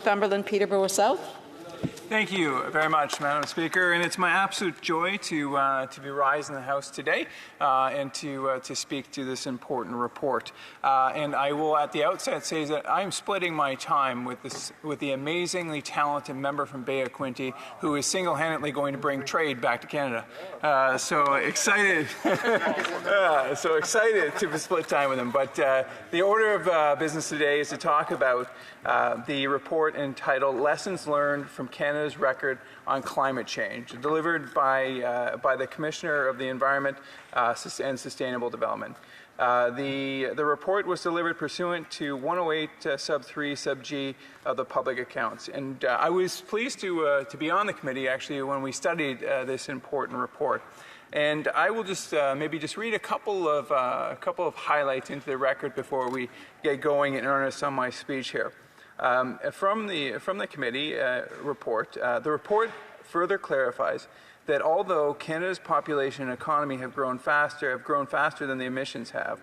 Northumberland, Peterborough South. Thank you very much, Madam Speaker, and it's my absolute joy to be rising in the House today and to speak to this important report. And I will, at the outset, say that I'm splitting my time with the amazingly talented member from Bay of Quinte, who is single-handedly going to bring trade back to Canada. So excited, so excited to split time with him. But the order of business today is to talk about the report entitled "Lessons Learned from Canada's Record on Climate Change," delivered by the Commissioner of the Environment and Sustainable Development. The report was delivered pursuant to 108 sub 3 sub G of the Public Accounts, and I was pleased to be on the committee actually when we studied this important report. And I will just maybe just read a couple of highlights into the record before we get going in earnest on my speech here. From the committee report, the report further clarifies that although Canada's population and economy have grown faster than the emissions have,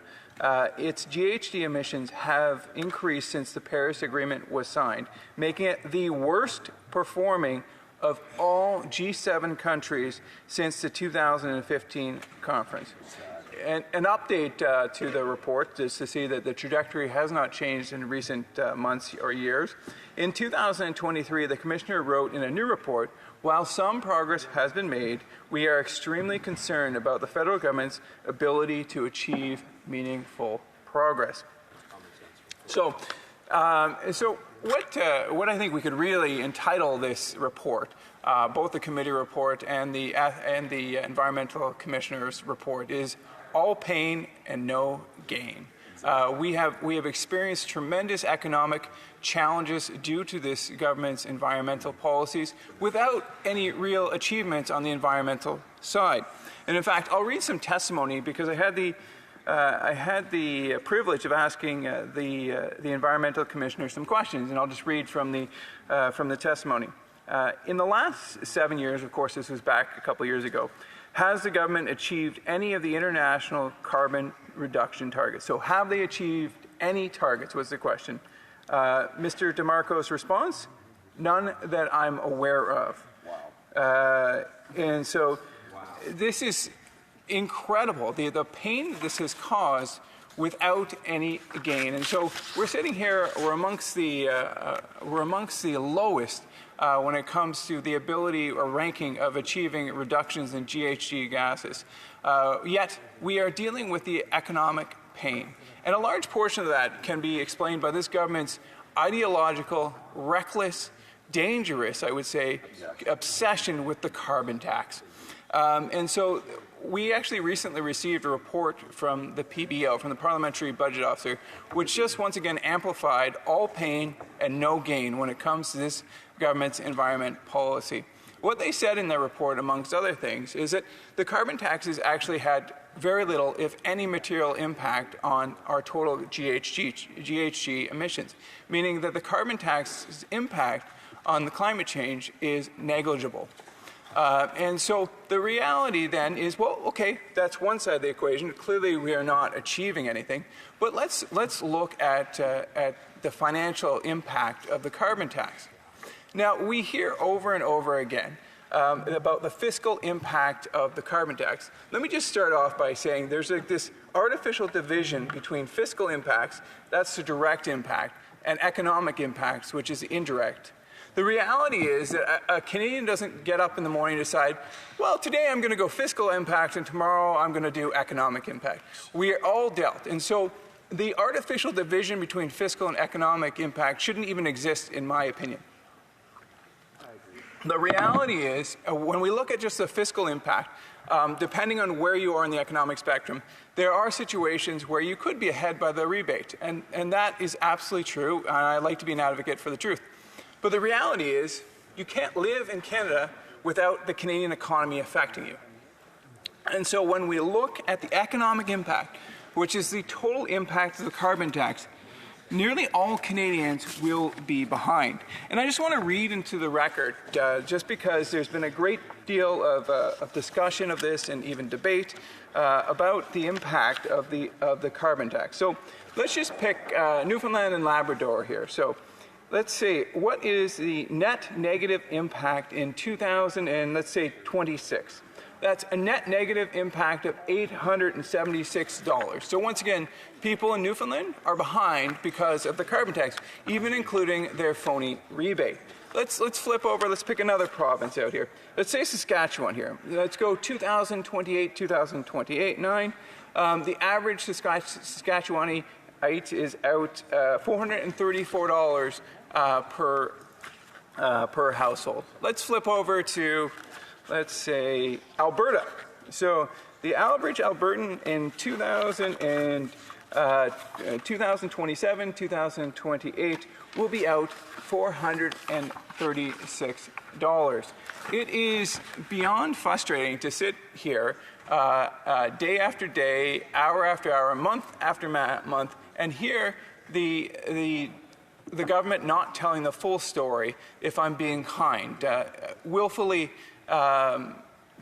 its GHG emissions have increased since the Paris Agreement was signed, making it the worst performing of all G7 countries since the 2015 conference. An update to the report is to see that the trajectory has not changed in recent months or years. In 2023, the Commissioner wrote in a new report, "While some progress has been made, we are extremely concerned about the federal government's ability to achieve meaningful progress." So what I think we could really entitle this report, both the committee report and the Environmental Commissioner's report, is "All Pain and No Gain." We have experienced tremendous economic challenges due to this government's environmental policies without any real achievements on the environmental side. And in fact, I'll read some testimony because I had the privilege of asking the Environmental Commissioner some questions, and I'll just read from the testimony. In the last 7 years, of course, this was back a couple years ago, has the government achieved any of the international carbon reduction targets? So have they achieved any targets was the question. Mr. DeMarco's response, none that I'm aware of. Wow. And so this is incredible, the pain that this has caused without any gain. And so we're sitting here, we're amongst the lowest when it comes to the ability or ranking of achieving reductions in GHG gases. Yet we are dealing with the economic pain. And a large portion of that can be explained by this government's ideological, reckless, dangerous, I would say, obsession with the carbon tax. And so we actually recently received a report from the PBO, from the Parliamentary Budget Officer, which just once again amplified all pain and no gain when it comes to this government's environment policy. What they said in their report, amongst other things, is that the carbon taxes actually had very little, if any, material impact on our total GHG emissions, meaning that the carbon tax's impact on the climate change is negligible. And so the reality then is, well, okay, that's one side of the equation. Clearly, we are not achieving anything. But let's look at the financial impact of the carbon tax. Now, we hear over and over again about the fiscal impact of the carbon tax. Let me just start off by saying there's this artificial division between fiscal impacts, that's the direct impact, and economic impacts, which is indirect. The reality is that a Canadian doesn't get up in the morning and decide, well, today I'm going to go fiscal impact and tomorrow I'm going to do economic impact. We are all dealt. And so the artificial division between fiscal and economic impact shouldn't even exist, in my opinion. The reality is, when we look at just the fiscal impact, depending on where you are in the economic spectrum, there are situations where you could be ahead by the rebate. And that is absolutely true, and I like to be an advocate for the truth. But the reality is, you can't live in Canada without the Canadian economy affecting you. And so when we look at the economic impact, which is the total impact of the carbon tax, nearly all Canadians will be behind. And I just want to read into the record, just because there's been a great deal of discussion of this and even debate about the impact of the carbon tax. So let's just pick Newfoundland and Labrador here. So let's see, what is the net negative impact in 2026? That's a net negative impact of $876. So once again, people in Newfoundland are behind because of the carbon tax, even including their phony rebate. Let's flip over. Let's pick another province out here. Let's say Saskatchewan here. Let's go 2028-9. The average Saskatchewanite is out $434 per household. Let's flip over to, let's say, Alberta. So the average Albertan in 2027, 2028 will be out $436. It is beyond frustrating to sit here day after day, hour after hour, month after month, and hear the government not telling the full story, if I'm being kind. Willfully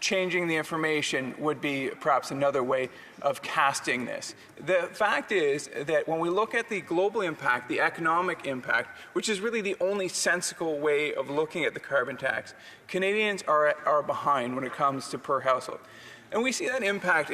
changing the information would be perhaps another way of casting this. The fact is that when we look at the global impact, the economic impact, which is really the only sensible way of looking at the carbon tax, Canadians are behind when it comes to per household. And we see that impact,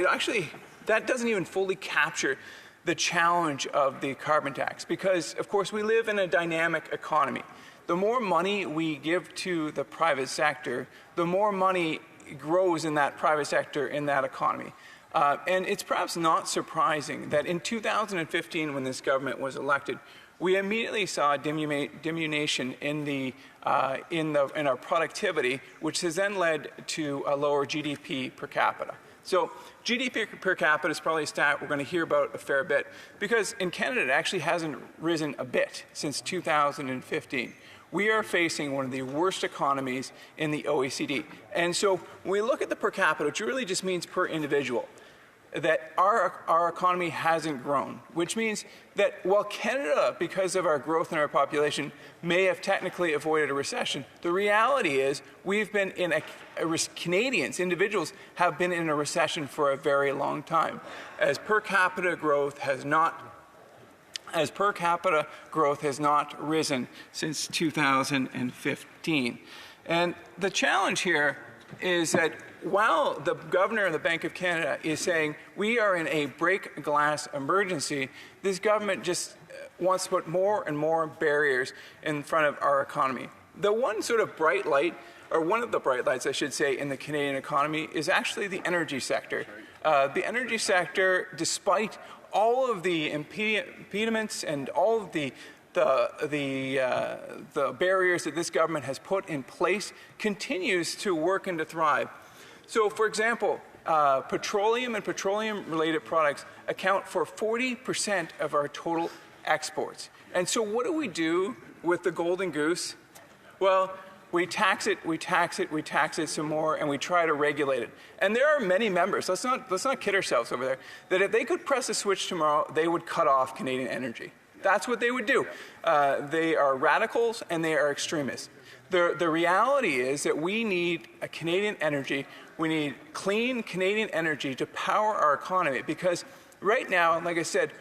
that doesn't even fully capture the challenge of the carbon tax, because of course we live in a dynamic economy. The more money we give to the private sector, the more money grows in that private sector, in that economy. And it's perhaps not surprising that in 2015, when this government was elected, we immediately saw a diminution in our productivity, which has then led to a lower GDP per capita. So GDP per capita is probably a stat we're going to hear about a fair bit, because in Canada it actually hasn't risen a bit since 2015. We are facing one of the worst economies in the OECD. And so when we look at the per capita, which really just means per individual, that our economy hasn't grown, which means that while Canada, because of our growth in our population, may have technically avoided a recession, the reality is we've been in Canadians, individuals, have been in a recession for a very long time, as per capita growth has not risen since 2015. And the challenge here is that while the governor of the Bank of Canada is saying we are in a break glass emergency, this government just wants to put more and more barriers in front of our economy. The one sort of bright light, or one of the bright lights I should say, in the Canadian economy is actually the energy sector. The energy sector, despite all of the impediments and all of the barriers that this government has put in place, continues to work and to thrive. So, for example, petroleum and petroleum-related products account for 40% of our total exports. And so what do we do with the golden goose? Well, we tax it some more, and we try to regulate it. And there are many members, let's not kid ourselves over there, that if they could press a switch tomorrow, they would cut off Canadian energy. That's what they would do. They are radicals and they are extremists. The reality is that we need a Canadian energy. We need clean Canadian energy to power our economy, because right now, like I said,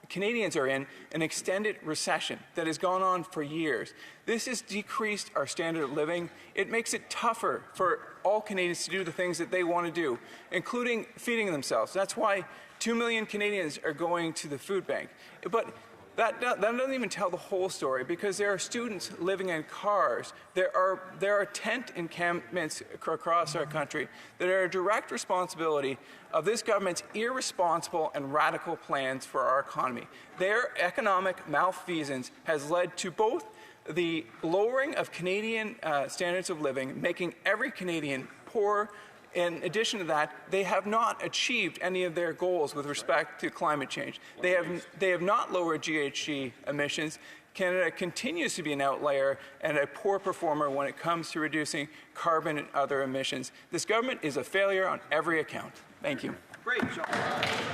Canadians are in an extended recession that has gone on for years. This has decreased our standard of living. It makes it tougher for all Canadians to do the things that they want to do, including feeding themselves. That's why 2 million Canadians are going to the food bank. But that doesn't even tell the whole story, because there are students living in cars. There are tent encampments across our country that are a direct responsibility of this government's irresponsible and radical plans for our economy. Their economic malfeasance has led to both the lowering of Canadian standards of living, making every Canadian poor. In addition to that, they have not achieved any of their goals with respect to climate change. They have not lowered GHG emissions. Canada continues to be an outlier and a poor performer when it comes to reducing carbon and other emissions. This government is a failure on every account. Thank you.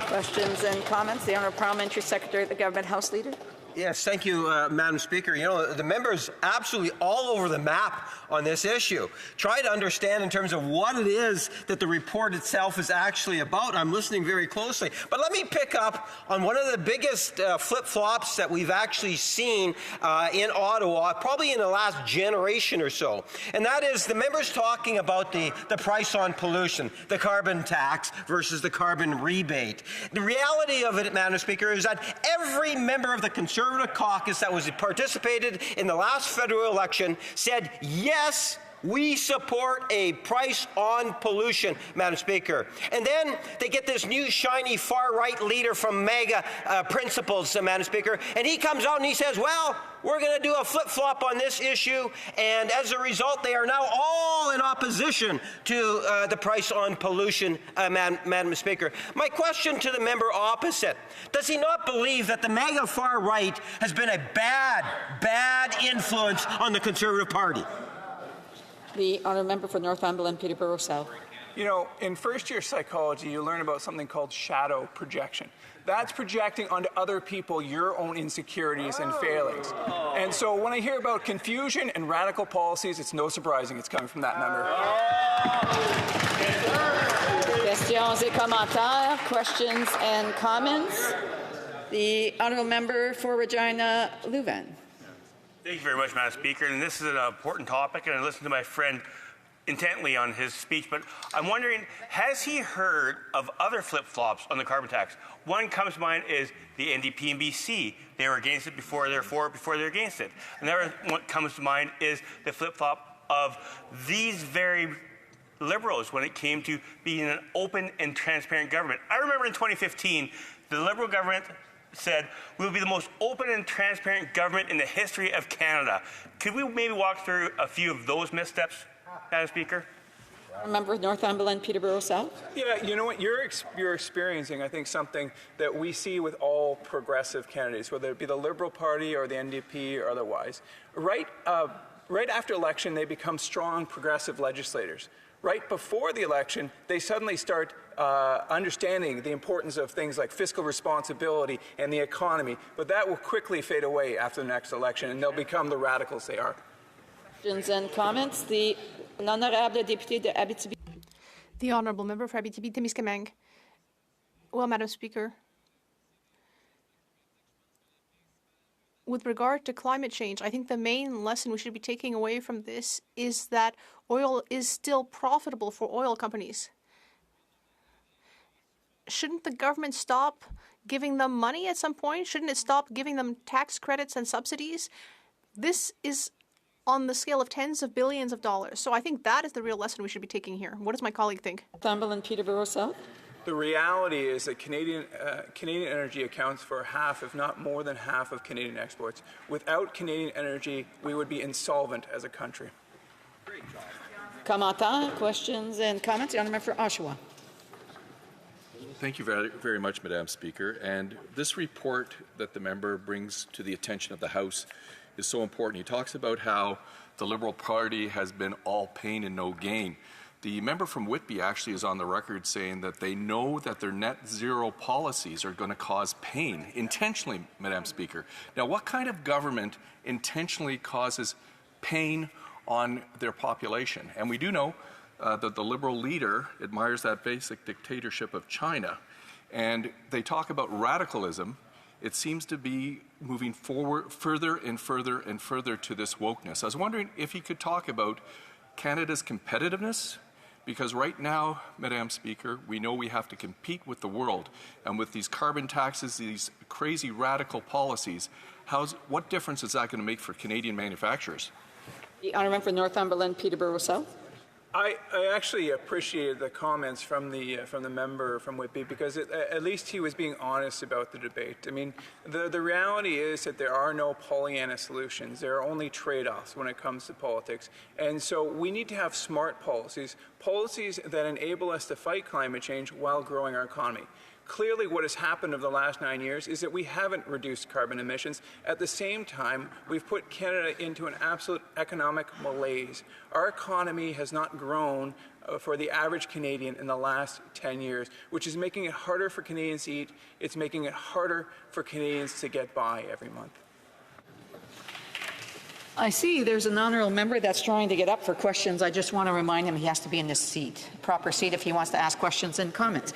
Questions and comments? The Honourable Parliamentary Secretary of the Government House Leader. Yes, thank you, Madam Speaker. You know, the member's absolutely all over the map on this issue. Try to understand in terms of what it is that the report itself is actually about. I'm listening very closely. But let me pick up on one of the biggest flip-flops that we've actually seen in Ottawa, probably in the last generation or so. And that is the member's talking about the price on pollution, the carbon tax versus the carbon rebate. The reality of it, Madam Speaker, is that every member of the Conservative caucus that was participated in the last federal election said, yes, we support a price on pollution, Madam Speaker. And then they get this new shiny far-right leader from MAGA principles, Madam Speaker, and he comes out and he says, well, we're going to do a flip-flop on this issue, and as a result, they are now all in opposition to the price on pollution, Madam Speaker. My question to the member opposite, does he not believe that the MAGA far-right has been a bad influence on the Conservative Party? The honourable member for Northumberland, Peterborough South. You know, in first-year psychology, you learn about something called shadow projection. That's projecting onto other people your own insecurities and failings. And so when I hear about confusion and radical policies, it's no surprising it's coming from that member. Questions et commentaires, questions and comments. The honourable member for Regina Leuven. Thank you very much, Madam Speaker. And this is an important topic, and I listened to my friend intently on his speech, but I'm wondering, has he heard of other flip-flops on the carbon tax? One comes to mind is the NDP and BC. They were against it before they're for it, before they're against it. Another one comes to mind is the flip-flop of these very Liberals when it came to being an open and transparent government. I remember in 2015, the Liberal government said, we will be the most open and transparent government in the history of Canada. Could we maybe walk through a few of those missteps, Madam Speaker? Member of Northumberland, Peterborough South. Yeah, you know what? You're experiencing, I think, something that we see with all progressive candidates, whether it be the Liberal Party or the NDP or otherwise. Right after election, they become strong progressive legislators. Right before the election, they suddenly start understanding the importance of things like fiscal responsibility and the economy, but that will quickly fade away after the next election, and they'll become the radicals they are. Questions and comments. The honourable député de Abitibi. The honourable member for Abitibi-Témiscamingue. Well, Madam Speaker, with regard to climate change, I think the main lesson we should be taking away from this is that oil is still profitable for oil companies. Shouldn't the government stop giving them money at some point? Shouldn't it stop giving them tax credits and subsidies? This is on the scale of tens of billions of dollars. So I think that is the real lesson we should be taking here. What does my colleague think? Northumberland, Peterborough South. The reality is that Canadian energy accounts for half, if not more than half, of Canadian exports. Without Canadian energy, we would be insolvent as a country. Commentaires, questions and comments. The honourable member for Oshawa. Thank you very, very much, Madam Speaker. And this report that the member brings to the attention of the House is so important. He talks about how the Liberal Party has been all pain and no gain. The member from Whitby actually is on the record saying that they know that their net zero policies are going to cause pain, intentionally, Madam Speaker. Now, what kind of government intentionally causes pain on their population? And we do know that the Liberal leader admires that basic dictatorship of China. And they talk about radicalism. It seems to be moving forward further and further and further to this wokeness. I was wondering if he could talk about Canada's competitiveness, because right now, Madam Speaker, we know we have to compete with the world. And with these carbon taxes, these crazy radical policies, what difference is that going to make for Canadian manufacturers? The honourable for Northumberland, Peterborough South. I actually appreciated the comments from the member from Whitby, because at least he was being honest about the debate. I mean, the reality is that there are no Pollyanna solutions. There are only trade-offs when it comes to politics. And so we need to have smart policies that enable us to fight climate change while growing our economy. Clearly, what has happened over the last 9 years is that we haven't reduced carbon emissions. At the same time, we've put Canada into an absolute economic malaise. Our economy has not grown for the average Canadian in the last 10 years, which is making it harder for Canadians to eat. It's making it harder for Canadians to get by every month. I see there's an honourable member that's trying to get up for questions. I just want to remind him he has to be in his seat, proper seat, if he wants to ask questions and comments.